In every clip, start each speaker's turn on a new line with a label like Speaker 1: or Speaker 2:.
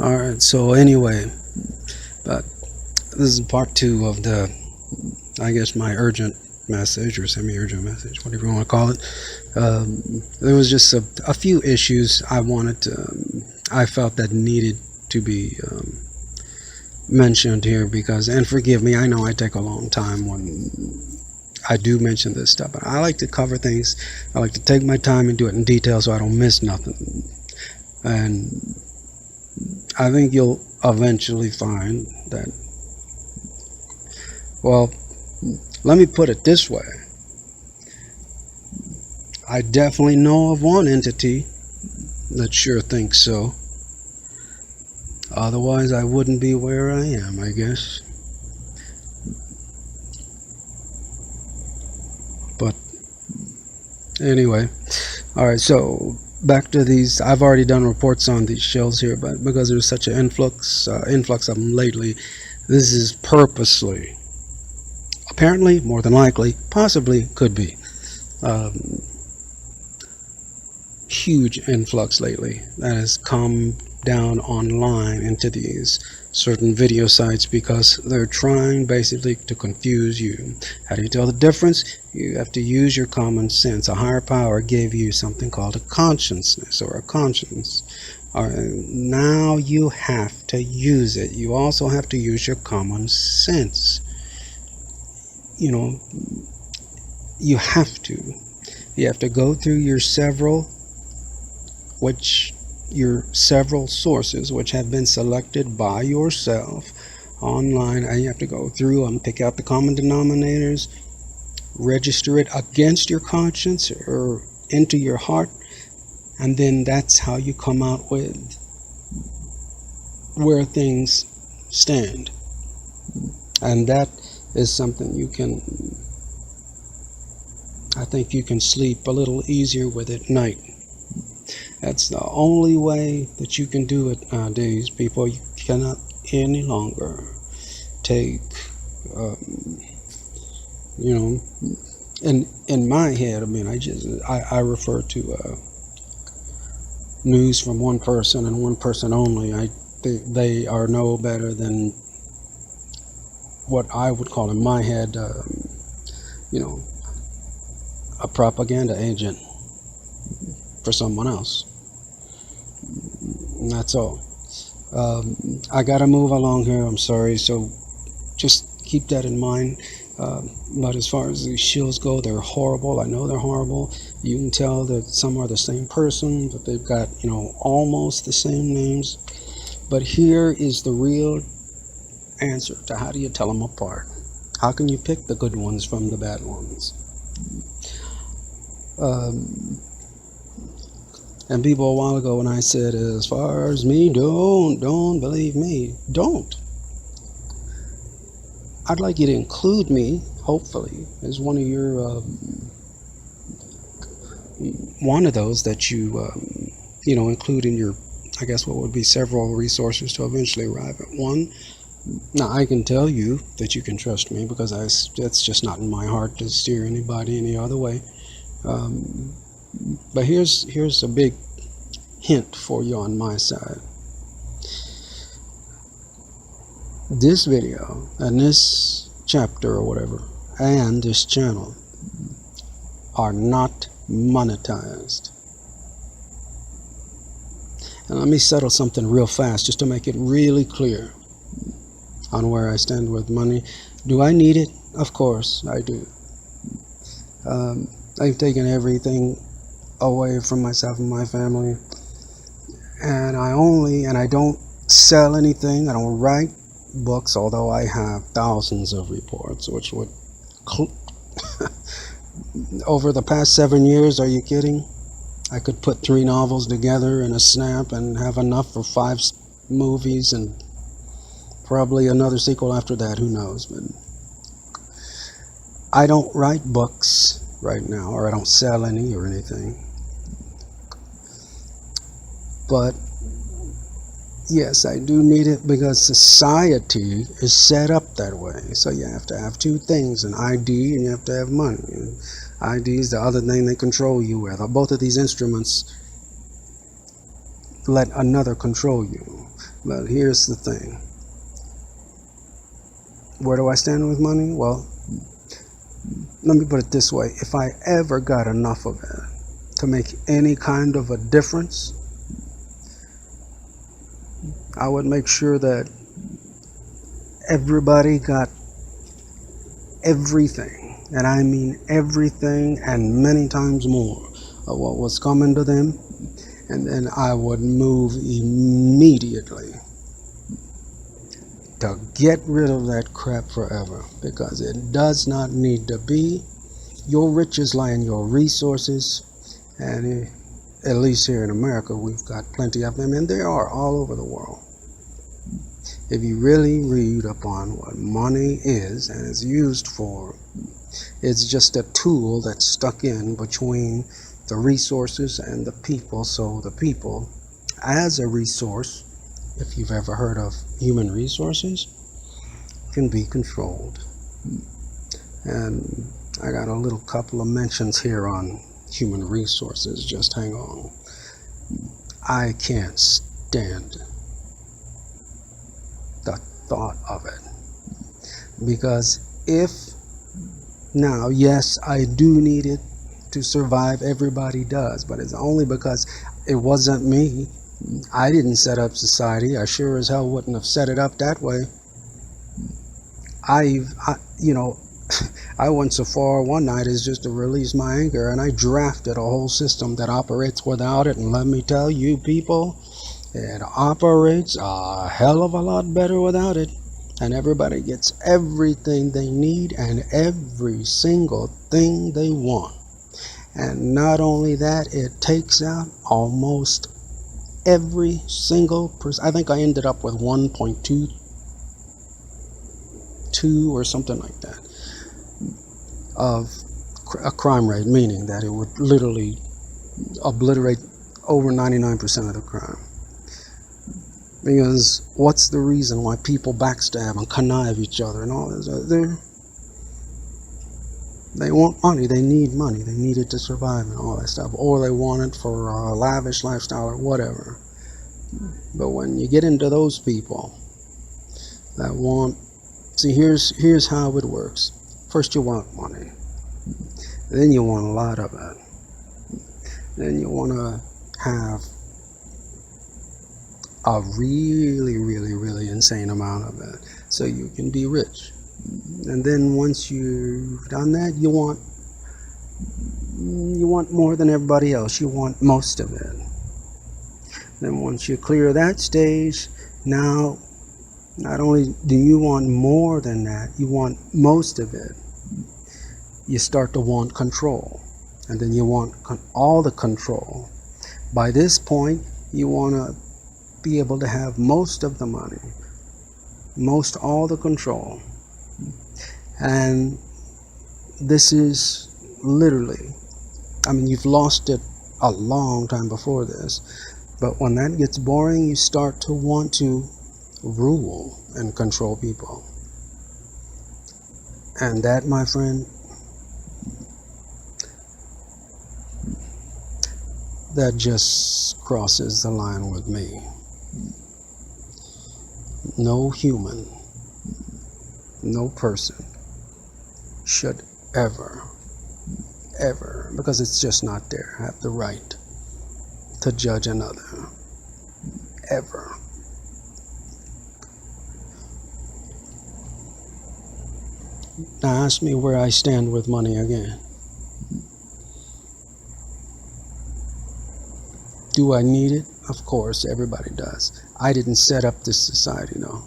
Speaker 1: Alright, so anyway, but this is part 2 of the, I guess, my urgent message or semi-urgent message, whatever you want to call it. There was just a few issues I felt that needed to be mentioned here because, and forgive me, I know I take a long time when I do mention this stuff, but I like to cover things. I like to take my time and do it in detail so I don't miss nothing. And I think you'll eventually find that, well, let me put it this way. I definitely know of one entity that sure thinks so. Otherwise, I wouldn't be where I am, I guess. But anyway, alright, so back to these. I've already done reports on these shells here, but because there's such an influx of them lately, this is purposely, apparently, more than likely, possibly, could be, huge influx lately that has come down online into these certain video sites because they're trying basically to confuse you. How do you tell the difference? You have to use your common sense. A higher power gave you something called a consciousness or a conscience. Now you have to use it. You also have to use your common sense. You know, you have to go through your several sources which have been selected by yourself online, and you have to go through and pick out the common denominators, register it against your conscience or into your heart, and then that's how you come out with where things stand. And that is something I think you can sleep a little easier with at night. That's the only way that you can do it nowadays, people. You cannot any longer take, you know, in my head, I mean, I refer to news from one person and one person only. They are no better than what I would call in my head, you know, a propaganda agent for someone else. And that's all. I gotta move along here, I'm sorry, so just keep that in mind. But as far as these shills go, they're horrible. I know they're horrible. You can tell that some are the same person, but they've got, you know, almost the same names. But here is the real answer to how do you tell them apart. How can you pick the good ones from the bad ones? And people a while ago when I said, as far as me, don't believe me. Don't. I'd like you to include me, hopefully, as one of your, one of those that you, you know, include in your, I guess what would be several resources to eventually arrive at one. Now, I can tell you that you can trust me because it's just not in my heart to steer anybody any other way. But here's a big hint for you on my side. This video and this chapter or whatever and this channel are not monetized. And let me settle something real fast just to make it really clear on where I stand with money. Do I need it? Of course I do. I've taken everything away from myself and my family, and I don't sell anything. I don't write books, although I have thousands of reports, which would over the past 7 years, are you kidding? I could put 3 novels together in a snap and have enough for 5 movies and probably another sequel after that, who knows. But I don't write books right now, or I don't sell any or anything. But yes, I do need it because society is set up that way. So you have to have 2 things, an ID and you have to have money. And ID is the other thing they control you with. Both of these instruments let another control you. But here's the thing. Where do I stand with money? Well, let me put it this way. If I ever got enough of it to make any kind of a difference, I would make sure that everybody got everything, and I mean everything and many times more of what was coming to them, and then I would move immediately to get rid of that crap forever, because it does not need to be. Your riches lie in your resources, and at least here in America we've got plenty of them, and they are all over the world. If you really read upon what money is and is used for, it's just a tool that's stuck in between the resources and the people. So the people, as a resource, if you've ever heard of human resources, can be controlled. And I got a little couple of mentions here on human resources. Just hang on. I can't stand the thought of it, because now, yes, I do need it to survive. Everybody does, but it's only because it wasn't me. I didn't set up society. I sure as hell wouldn't have set it up that way. I went so far one night as just to release my anger, and I drafted a whole system that operates without it. And let me tell you, people, it operates a hell of a lot better without it. And everybody gets everything they need and every single thing they want. And not only that, it takes out almost every single person. I think I ended up with 1.22 or something like that of a crime rate, meaning that it would literally obliterate over 99% of the crime. Because what's the reason why people backstab and connive each other and all this? They want money. They need money. They need it to survive and all that stuff. Or they want it for a lavish lifestyle or whatever. But when you get into those people that want... See, here's how it works. First you want money. Then you want a lot of it. Then you want to have a really, really, really insane amount of it so you can be rich. And then once you've done that, you want more than everybody else. You want most of it. Then once you clear that stage, now not only do you want more than that, you want most of it. You start to want control, and then you want all the control. By this point, you want to be able to have most of the money, all the control. And this is literally, I mean, you've lost it a long time before this, but when that gets boring, you start to want to rule and control people. And that, my friend, that just crosses the line with me. No human, no person should ever, because it's just not there, have the right to judge another. Ever. Now ask me where I stand with money again. Do I need it? Of course, everybody does. I didn't set up this society, no.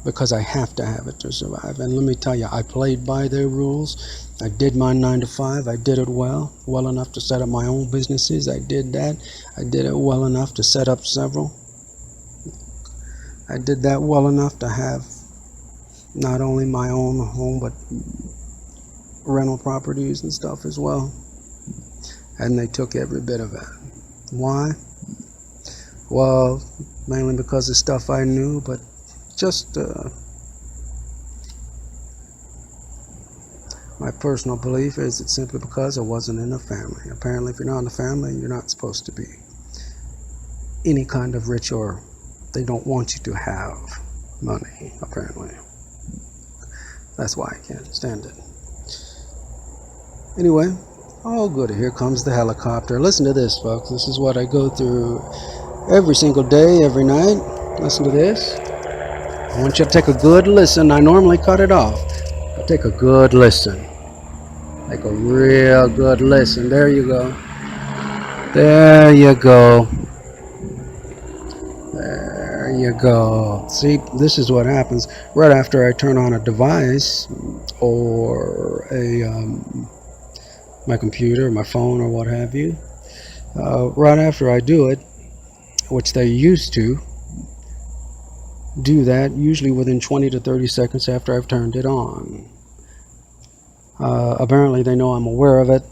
Speaker 1: Because I have to have it to survive. And let me tell you, I played by their rules. I did my 9 to 5. I did it well enough to set up my own businesses. I did that. I did it well enough to set up several. I did that well enough to have not only my own home, but rental properties and stuff as well. And they took every bit of it. Why? Well, mainly because of stuff I knew, but just my personal belief is it's simply because I wasn't in a family. Apparently, if you're not in a family, you're not supposed to be. any kind of rich, or they don't want you to have money, apparently. That's why I can't stand it. Anyway, oh good, here comes the helicopter. Listen to this, folks. This is what I go through every single day, every night. Listen to this. I want you to take a good listen. I normally cut it off, but take a good listen. Like a real good listen. There you go. There you go. There you go. See, this is what happens right after I turn on a device or my computer, my phone, or what have you. Right after I do it, which they used to do that, usually within 20 to 30 seconds after I've turned it on. Apparently they know I'm aware of it,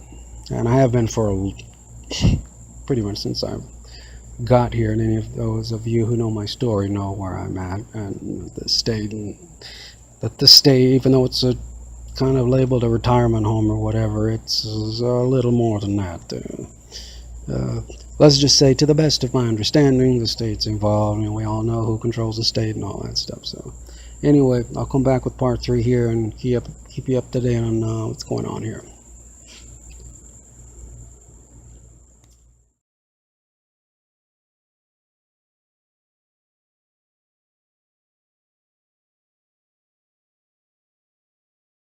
Speaker 1: and I have been for pretty much since I got here, and any of those of you who know my story know where I'm at and the state, and that the state, even though it's a kind of labeled a retirement home or whatever, it's a little more than that. Let's just say, to the best of my understanding, the state's involved, and we all know who controls the state and all that stuff. So anyway, I'll come back with part 3 here and keep you up to date on what's going on here.